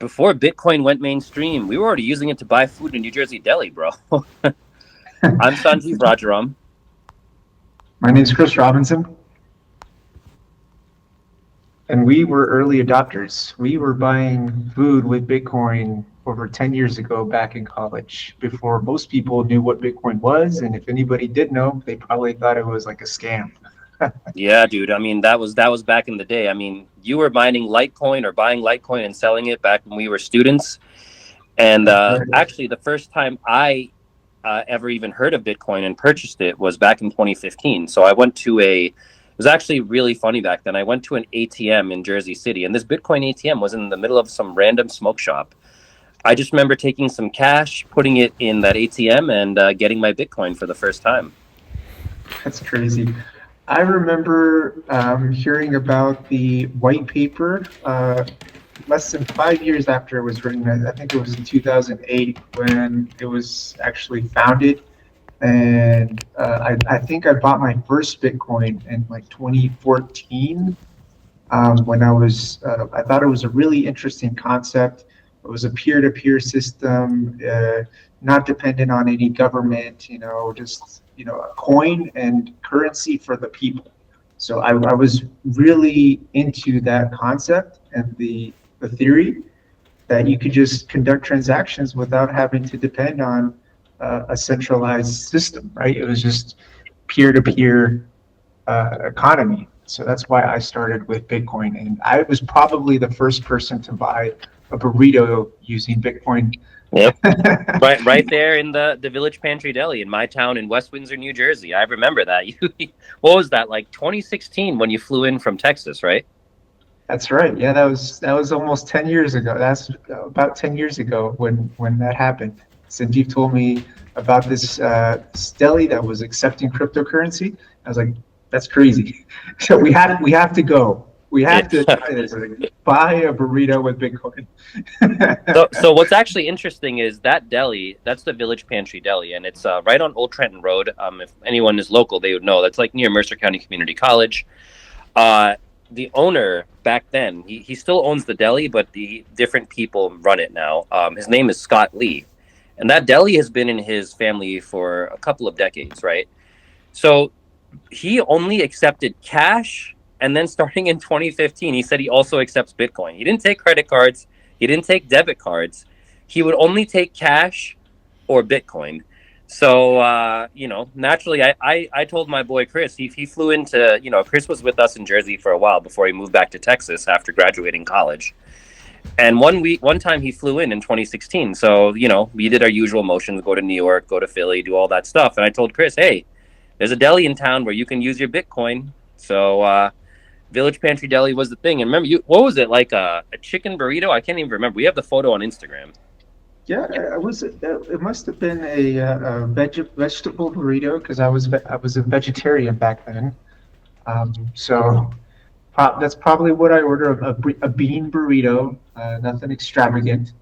before Bitcoin went mainstream, we were already using it to buy food in New Jersey Deli, bro. I'm Sanjev Rajaram. My name's Chris Robinson, and we were early adopters. We were buying food with Bitcoin over 10 years ago back in college before most people knew what Bitcoin was. And if anybody did know, they probably thought it was like a scam. Yeah, dude. I mean, that was back in the day. I mean, you were mining Litecoin or buying Litecoin and selling it back when we were students. And That's right. actually, the first time I ever even heard of Bitcoin and purchased it was back in 2015. So I went to it was actually really funny back then. I went to an ATM in Jersey City, and this Bitcoin ATM was in the middle of some random smoke shop. I just remember taking some cash, putting it in that ATM, and getting my Bitcoin for the first time. That's crazy. I remember hearing about the white paper less than 5 years after it was written. I think it was in 2008 when it was actually founded. And I think I bought my first Bitcoin in like 2014 when I thought it was a really interesting concept. It was a peer-to-peer system, not dependent on any government, just, a coin and currency for the people. So I was really into that concept and the theory that you could just conduct transactions without having to depend on a centralized system, right? It was just peer-to-peer economy. So that's why I started with Bitcoin. And I was probably the first person to buy a burrito using Bitcoin. Yep. Right there in the Village Pantry Deli in my town in West Windsor, New Jersey. I remember that. What was that, like 2016 when you flew in from Texas, right? That's right. Yeah, that was almost 10 years ago. That's about 10 years ago when that happened. Sanjeev told me about this deli that was accepting cryptocurrency. I was like, that's crazy. So we have to go. We have to try this. Like, buy a burrito with Bitcoin. So what's actually interesting is that deli, that's the Village Pantry Deli, and it's right on Old Trenton Road. If anyone is local, they would know. That's like near Mercer County Community College. Uh, the owner back then, he still owns the deli, but the different people run it now. His name is Scott Lee. And that deli has been in his family for a couple of decades, right? So he only accepted cash. And then starting in 2015, he said he also accepts Bitcoin. He didn't take credit cards. He didn't take debit cards. He would only take cash or Bitcoin. So, naturally, I told my boy Chris, he flew into, Chris was with us in Jersey for a while before he moved back to Texas after graduating college. And one time he flew in 2016. So, we did our usual motions, go to New York, go to Philly, do all that stuff. And I told Chris, hey, there's a deli in town where you can use your Bitcoin. So, Village Pantry Deli was the thing. And remember, what was it, like a chicken burrito? I can't even remember. We have the photo on Instagram. Yeah, it must have been a vegetable burrito because I was a vegetarian back then. So that's probably what I ordered, a bean burrito, nothing extravagant.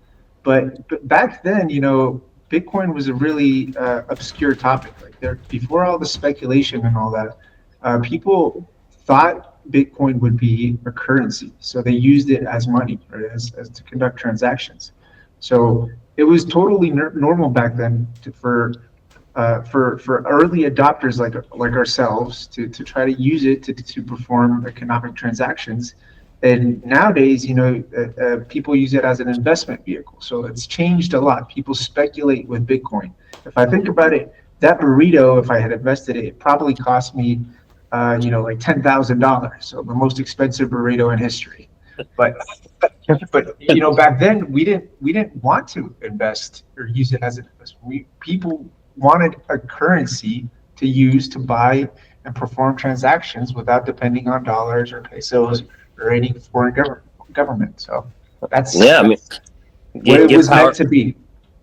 But back then, Bitcoin was a really obscure topic. Like before all the speculation and all that, people thought Bitcoin would be a currency, so they used it as money, right, as to conduct transactions. So it was totally normal back then for early adopters like ourselves to try to use it to perform economic transactions. And nowadays, people use it as an investment vehicle. So it's changed a lot. People speculate with Bitcoin. If I think about it, that burrito, if I had invested it, it probably cost me, like $10,000. So the most expensive burrito in history. But back then we didn't want to invest or use it as an investment. People wanted a currency to use to buy and perform transactions without depending on dollars or pesos or any foreign government. So that's, Yeah, I mean, that's what it give was power meant to be.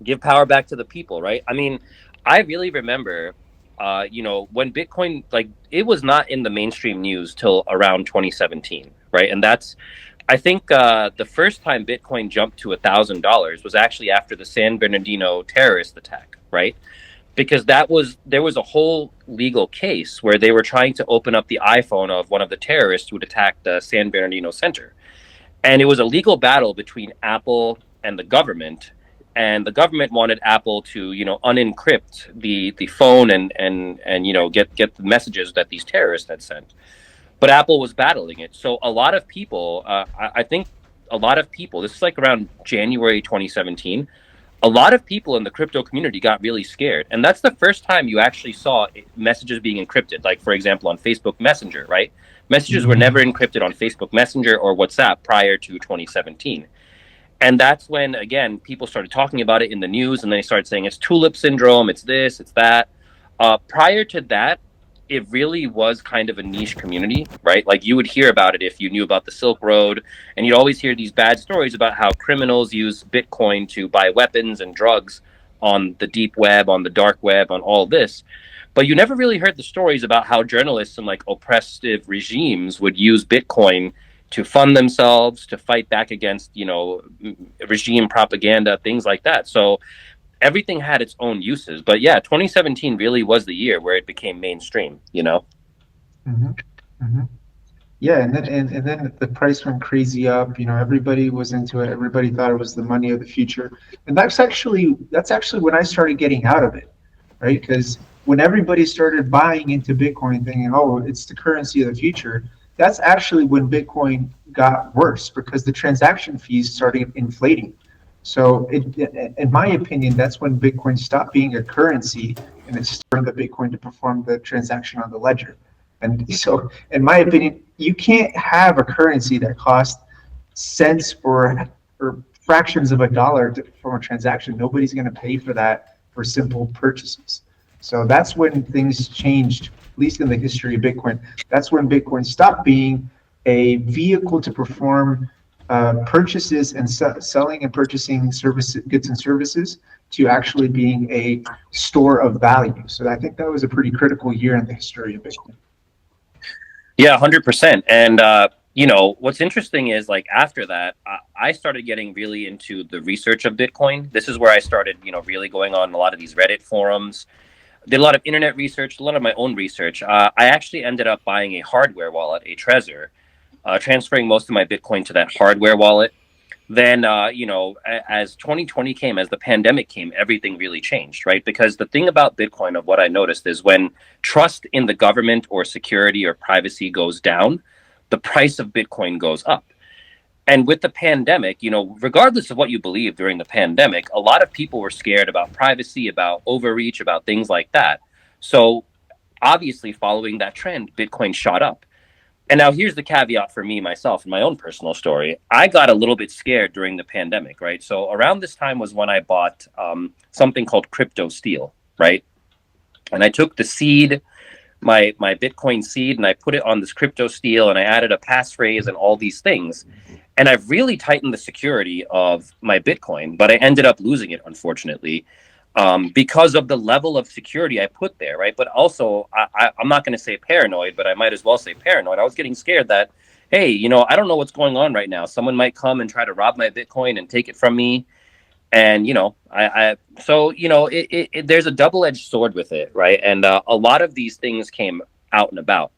give power back to the people, right? I mean, I really remember, when Bitcoin, like, it was not in the mainstream news till around 2017, right? And I think the first time Bitcoin jumped to $1,000 was actually after the San Bernardino terrorist attack, right? Because there was a whole legal case where they were trying to open up the iPhone of one of the terrorists who had attacked the San Bernardino Center. And it was a legal battle between Apple and the government. And the government wanted Apple to, unencrypt the phone and get the messages that these terrorists had sent. But Apple was battling it. So a lot of people, I think a lot of people, this is like around January 2017, a lot of people in the crypto community got really scared. And that's the first time you actually saw messages being encrypted. Like, for example, on Facebook Messenger, right? Messages were never encrypted on Facebook Messenger or WhatsApp prior to 2017. And that's when, again, people started talking about it in the news, and they started saying it's tulip syndrome, it's this, it's that. Prior to that, it really was kind of a niche community, right? Like, you would hear about it if you knew about the Silk Road, and you'd always hear these bad stories about how criminals use Bitcoin to buy weapons and drugs on the deep web, on the dark web, on all this. But you never really heard the stories about how journalists and like oppressive regimes would use Bitcoin to fund themselves, to fight back against, regime propaganda, things like that. So everything had its own uses. But yeah, 2017 really was the year where it became mainstream. Mm-hmm. Mm-hmm. Yeah, and then the price went crazy up. Everybody was into it. Everybody thought it was the money of the future, and that's actually when I started getting out of it, right? Because when everybody started buying into Bitcoin, thinking, "Oh, it's the currency of the future," that's actually when Bitcoin got worse because the transaction fees started inflating. So, in my opinion, that's when Bitcoin stopped being a currency and it started the Bitcoin to perform the transaction on the ledger. And so, in my opinion, you can't have a currency that costs cents or fractions of a dollar from a transaction. Nobody's going to pay for that for simple purchases. So that's when things changed, at least in the history of Bitcoin. That's when Bitcoin stopped being a vehicle to perform purchases and selling and purchasing goods and services to actually being a store of value. So I think that was a pretty critical year in the history of Bitcoin. Yeah, 100%. And, what's interesting is like after that, I started getting really into the research of Bitcoin. This is where I started, really going on a lot of these Reddit forums, did a lot of internet research, a lot of my own research. I actually ended up buying a hardware wallet, a Trezor, transferring most of my Bitcoin to that hardware wallet. Then, as 2020 came, as the pandemic came, everything really changed, right? Because the thing about Bitcoin, of what I noticed, is when trust in the government or security or privacy goes down, the price of Bitcoin goes up. And with the pandemic, regardless of what you believe during the pandemic, a lot of people were scared about privacy, about overreach, about things like that. So obviously, following that trend, Bitcoin shot up. And now here's the caveat for me, myself, in my own personal story. I got a little bit scared during the pandemic, right? So around this time was when I bought something called crypto steel, right? And I took the seed, my Bitcoin seed, and I put it on this crypto steel, and I added a passphrase and all these things. And I've really tightened the security of my Bitcoin, but I ended up losing it, unfortunately, because of the level of security I put there, right? But also, I'm not going to say paranoid, but I might as well say paranoid. I was getting scared that, hey, I don't know what's going on right now. Someone might come and try to rob my Bitcoin and take it from me. And, there's a double-edged sword with it, right? And a lot of these things came out and about.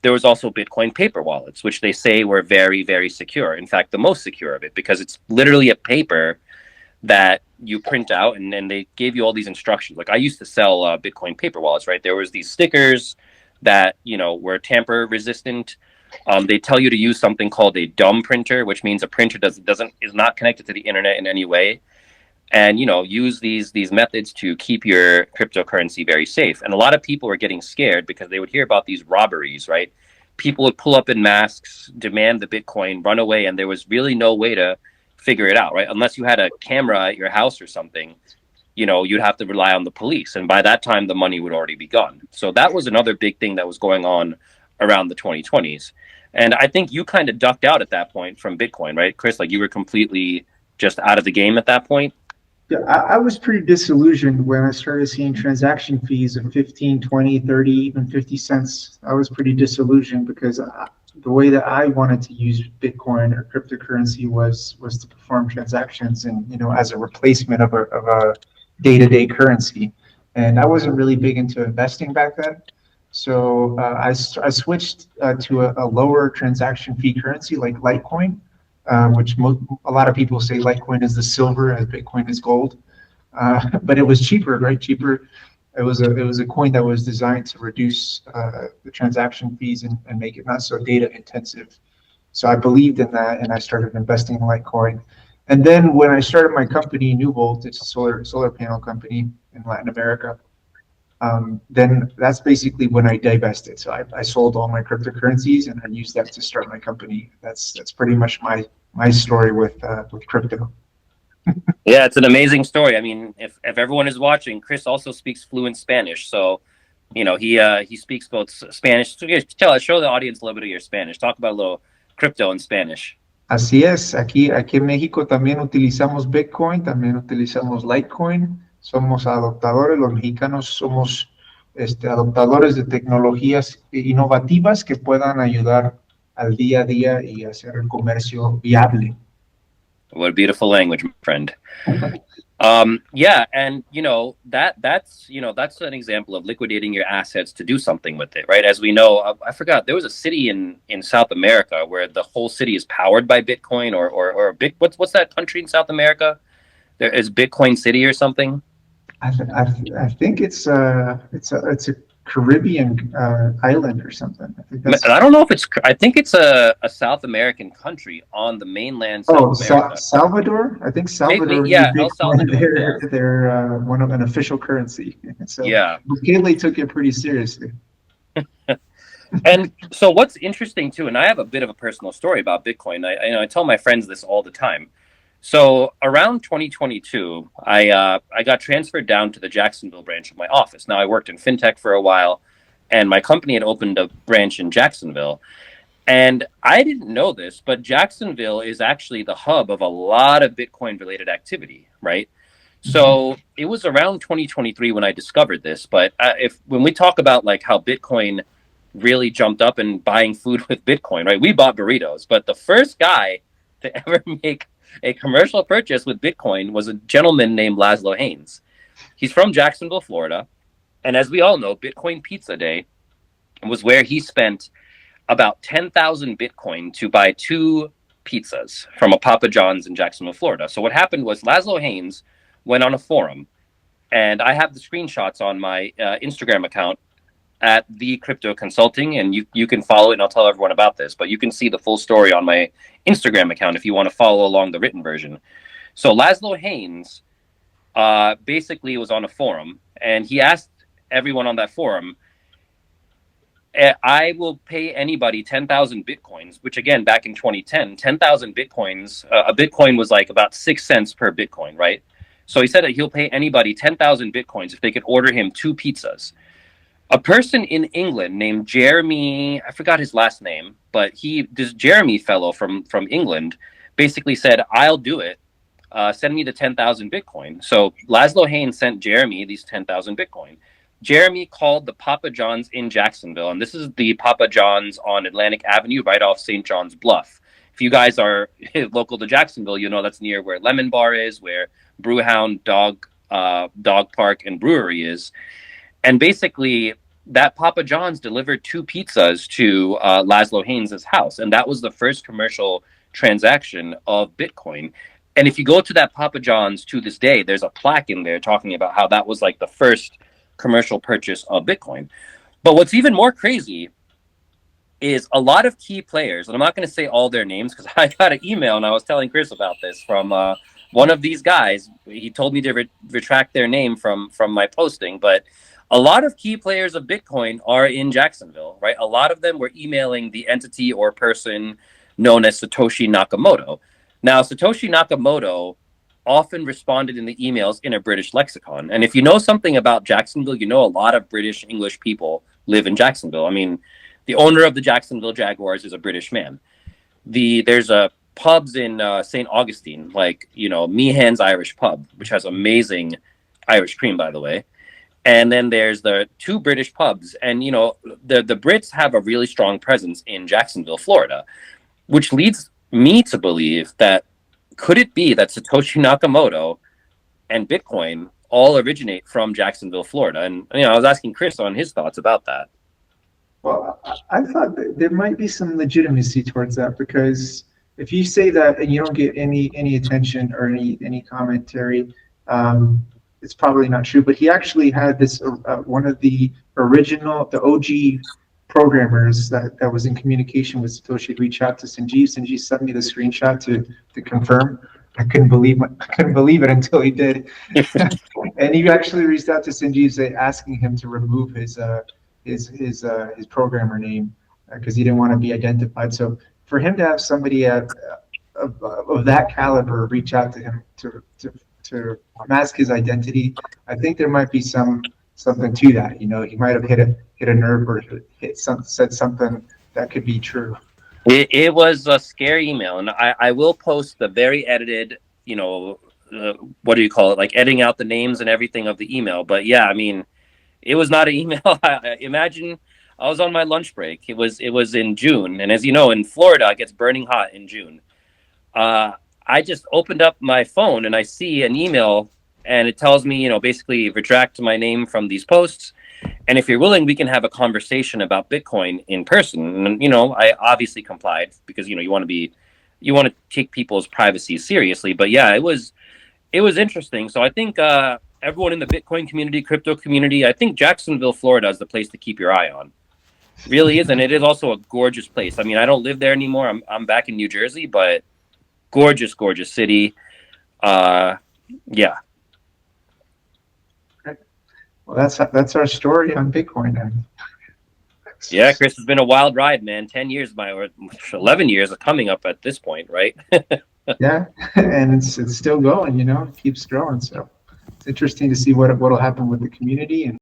There was also Bitcoin paper wallets, which they say were very, very secure. In fact, the most secure of it, because it's literally a paper that you print out, and then they gave you all these instructions. Like I used to sell Bitcoin paper wallets, right? There was these stickers that, were tamper resistant. They tell you to use something called a dumb printer, which means a printer is not connected to the internet in any way. And, use these methods to keep your cryptocurrency very safe. And a lot of people were getting scared because they would hear about these robberies, right? People would pull up in masks, demand the Bitcoin, run away, and there was really no way to figure it out, right? Unless you had a camera at your house or something, you'd have to rely on the police. And by that time, the money would already be gone. So that was another big thing that was going on around the 2020s. And I think you kind of ducked out at that point from Bitcoin, right, Chris? Like you were completely just out of the game at that point. Yeah, I was pretty disillusioned when I started seeing transaction fees of 15, 20, 30, even 50 cents. I was pretty disillusioned because the way that I wanted to use Bitcoin or cryptocurrency was to perform transactions and, as a replacement of a day-to-day currency. And I wasn't really big into investing back then. So I switched to a lower transaction fee currency like Litecoin. which a lot of people say Litecoin is the silver as Bitcoin is gold. But it was cheaper, right? Cheaper. It was a coin that was designed to reduce the transaction fees and make it not so data intensive. So I believed in that, and I started investing in Litecoin. And then when I started my company, New Volt, it's a solar panel company in Latin America. Then that's basically when I divested. So I sold all my cryptocurrencies and I used that to start my company. That's pretty much my story with crypto. Yeah, it's an amazing story. I mean, if everyone is watching, Chris also speaks fluent Spanish, so he speaks both Spanish. So show the audience a little bit of your Spanish. Talk about a little crypto in Spanish. Así es, aquí en México también utilizamos Bitcoin, también utilizamos Litecoin, somos adoptadores, los mexicanos somos adoptadores de tecnologías innovativas que puedan ayudar al día a día y hacer el comercio viable. What a beautiful language, my friend. Yeah, and that's an example of liquidating your assets to do something with it, right? As we know, I forgot there was a city in South America where the whole city is powered by Bitcoin, or what's that country in South America? There is Bitcoin City or something. I think it's a Caribbean island or something. I don't know if it's. I think it's a South American country on the mainland. Salvador. I think Salvador. Maybe, yeah, El Salvador. They're one of an official currency. So yeah, Bukele took it pretty seriously. And so, what's interesting too, and I have a bit of a personal story about Bitcoin. I tell my friends this all the time. So around 2022, I got transferred down to the Jacksonville branch of my office. Now I worked in fintech for a while, and my company had opened a branch in Jacksonville. And I didn't know this, but Jacksonville is actually the hub of a lot of Bitcoin related activity, right? So it was around 2023 when I discovered this. But when we talk about like how Bitcoin really jumped up and buying food with Bitcoin, right? We bought burritos, but the first guy to ever make a commercial purchase with Bitcoin was a gentleman named Laszlo Haynes. He's from Jacksonville, Florida. And as we all know, Bitcoin Pizza Day was where he spent about 10,000 Bitcoin to buy 2 pizzas from a Papa John's in Jacksonville, Florida. So what happened was Laszlo Haynes went on a forum, and I have the screenshots on my Instagram account at the Crypto Consulting, and you can follow it, and I'll tell everyone about this, but you can see the full story on my Instagram account if you want to follow along the written version. So Laszlo Haynes basically was on a forum, and he asked everyone on that forum, I will pay anybody 10,000 Bitcoins, which again, back in 2010, 10,000 Bitcoins, a Bitcoin was like about 6 cents per Bitcoin, right? So he said that he'll pay anybody 10,000 Bitcoins if they could order him 2 pizzas. A person in England named Jeremy, I forgot his last name, but this Jeremy fellow from England basically said, I'll do it. Send me the 10,000 Bitcoin. So Laszlo Haynes sent Jeremy these 10,000 Bitcoin. Jeremy called the Papa John's in Jacksonville, and this is the Papa John's on Atlantic Avenue, right off St. John's Bluff. If you guys are local to Jacksonville, you know that's near where Lemon Bar is, where Brewhound Dog Park and Brewery is. And basically, that Papa John's delivered 2 pizzas to Laszlo Haynes' house. And that was the first commercial transaction of Bitcoin. And if you go to that Papa John's to this day, there's a plaque in there talking about how that was like the first commercial purchase of Bitcoin. But what's even more crazy is a lot of key players, and I'm not going to say all their names because I got an email and I was telling Chris about this from one of these guys. He told me to retract their name from my posting, but a lot of key players of Bitcoin are in Jacksonville, right? A lot of them were emailing the entity or person known as Satoshi Nakamoto. Now, Satoshi Nakamoto often responded in the emails in a British lexicon. And if you know something about Jacksonville, you know a lot of British English people live in Jacksonville. I mean, the owner of the Jacksonville Jaguars is a British man. There's pubs in St. Augustine, like, Meehan's Irish Pub, which has amazing Irish cream, by the way. And then there's the 2 British pubs. And, the Brits have a really strong presence in Jacksonville, Florida, which leads me to believe that could it be that Satoshi Nakamoto and Bitcoin all originate from Jacksonville, Florida? And, I was asking Chris on his thoughts about that. Well, I thought that there might be some legitimacy towards that because if you say that and you don't get any attention or any commentary, it's probably not true. But he actually had this one of the original, the OG programmers that was in communication with Satoshi reach out to Sanjeev. Sanjeev sent me the screenshot to confirm. I couldn't believe it until he did. And he actually reached out to Sanjeev asking him to remove his programmer name because he didn't want to be identified. So for him to have somebody of that caliber reach out to him to mask his identity, I think there might be something to that. You know, he might have hit a nerve or said something that could be true. It was a scary email, and I will post the very edited, you know, what do you call it, like editing out the names and everything of the email. But yeah, I mean, it was not an email. Imagine I was on my lunch break. It was in June, and as you know, in Florida, it gets burning hot in June. I just opened up my phone and I see an email, and it tells me, you know, basically retract my name from these posts. And if you're willing, we can have a conversation about Bitcoin in person. And, you know, I obviously complied because, you know, you want to take people's privacy seriously. But yeah, it was interesting. So I think everyone in the Bitcoin community, crypto community, I think Jacksonville, Florida is the place to keep your eye on. Really is. And it is also a gorgeous place. I mean, I don't live there anymore. I'm back in New Jersey, but gorgeous, gorgeous city. Yeah. Well, that's our story on Bitcoin. And yeah, Chris, it's been a wild ride, man. 10 years, or 11 years are coming up at this point, right? yeah, and it's still going. You know, it keeps growing. So it's interesting to see what'll happen with the community and